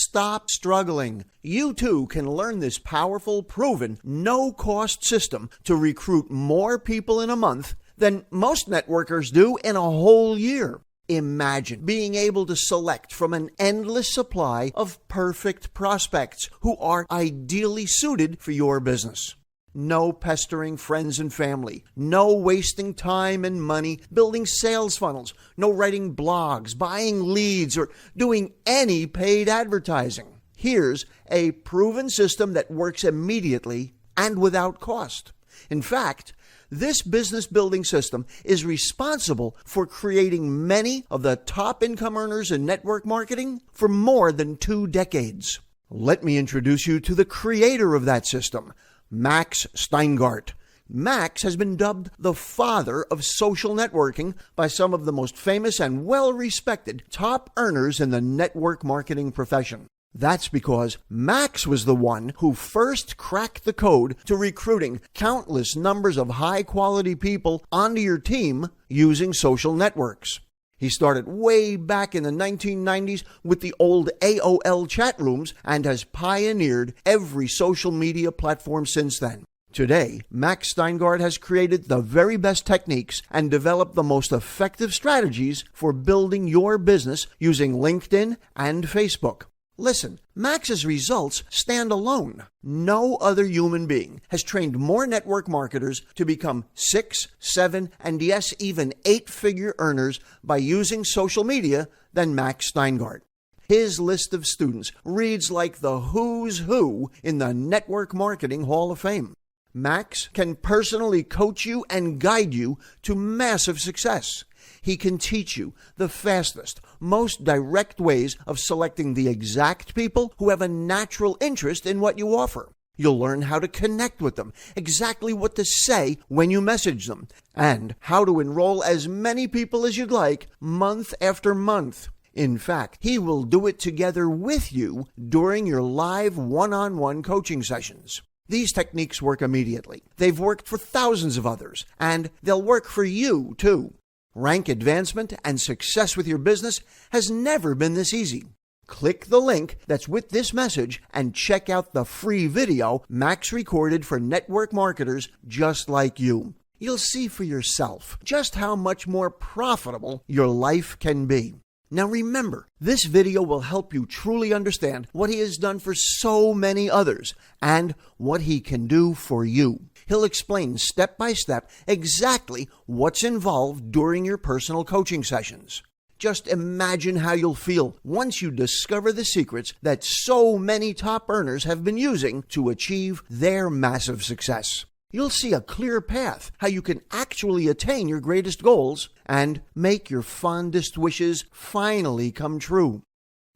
Stop struggling. You too can learn this powerful, proven, no-cost system to recruit more people in a month than most networkers do in a whole year. Imagine being able to select from an endless supply of perfect prospects who are ideally suited for your business. No pestering friends and family. No wasting time and money building sales funnels. No writing blogs, buying leads, or doing any paid advertising. Here's a proven system that works immediately and without cost. In fact, this business building system is responsible for creating many of the top income earners in network marketing for more than 2 decades. Let me introduce you to the creator of that system, Max Steingart. Max has been dubbed the father of social networking by some of the most famous and well-respected top earners in the network marketing profession. That's because Max was the one who first cracked the code to recruiting countless numbers of high-quality people onto your team using social networks. He started way back in the 1990s with the old AOL chat rooms and has pioneered every social media platform since then. Today, Max Steingart has created the very best techniques and developed the most effective strategies for building your business using LinkedIn and Facebook. Listen, Max's results stand alone. No other human being has trained more network marketers to become 6, 7, and yes, even 8-figure earners by using social media than Max Steingart. His list of students reads like the who's who in the Network Marketing Hall of Fame. Max can personally coach you and guide you to massive success. He can teach you the fastest, most direct ways of selecting the exact people who have a natural interest in what you offer. You'll learn how to connect with them, exactly what to say when you message them, and how to enroll as many people as you'd like month after month. In fact, he will do it together with you during your live one-on-one coaching sessions. These techniques work immediately. They've worked for thousands of others, and they'll work for you too. Rank advancement and success with your business has never been this easy. Click the link that's with this message and check out the free video Max recorded for network marketers just like you. You'll see for yourself just how much more profitable your life can be. Now remember, this video will help you truly understand what he has done for so many others and what he can do for you. He'll explain step by step exactly what's involved during your personal coaching sessions. Just imagine how you'll feel once you discover the secrets that so many top earners have been using to achieve their massive success. You'll see a clear path how you can actually attain your greatest goals and make your fondest wishes finally come true.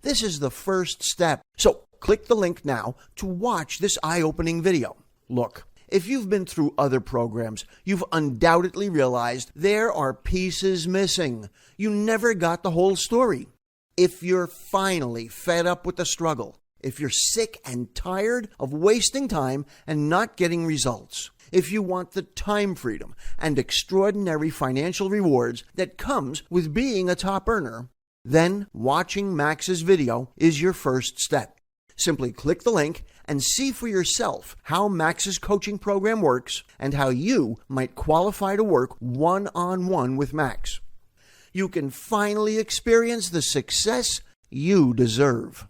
This is the first step, so click the link now to watch this eye-opening video. Look, if you've been through other programs, you've undoubtedly realized there are pieces missing. You never got the whole story. If you're finally fed up with the struggle, if you're sick and tired of wasting time and not getting results, if you want the time freedom and extraordinary financial rewards that comes with being a top earner, then watching Max's video is your first step. Simply click the link and see for yourself how Max's coaching program works and how you might qualify to work one-on-one with Max. You can finally experience the success you deserve.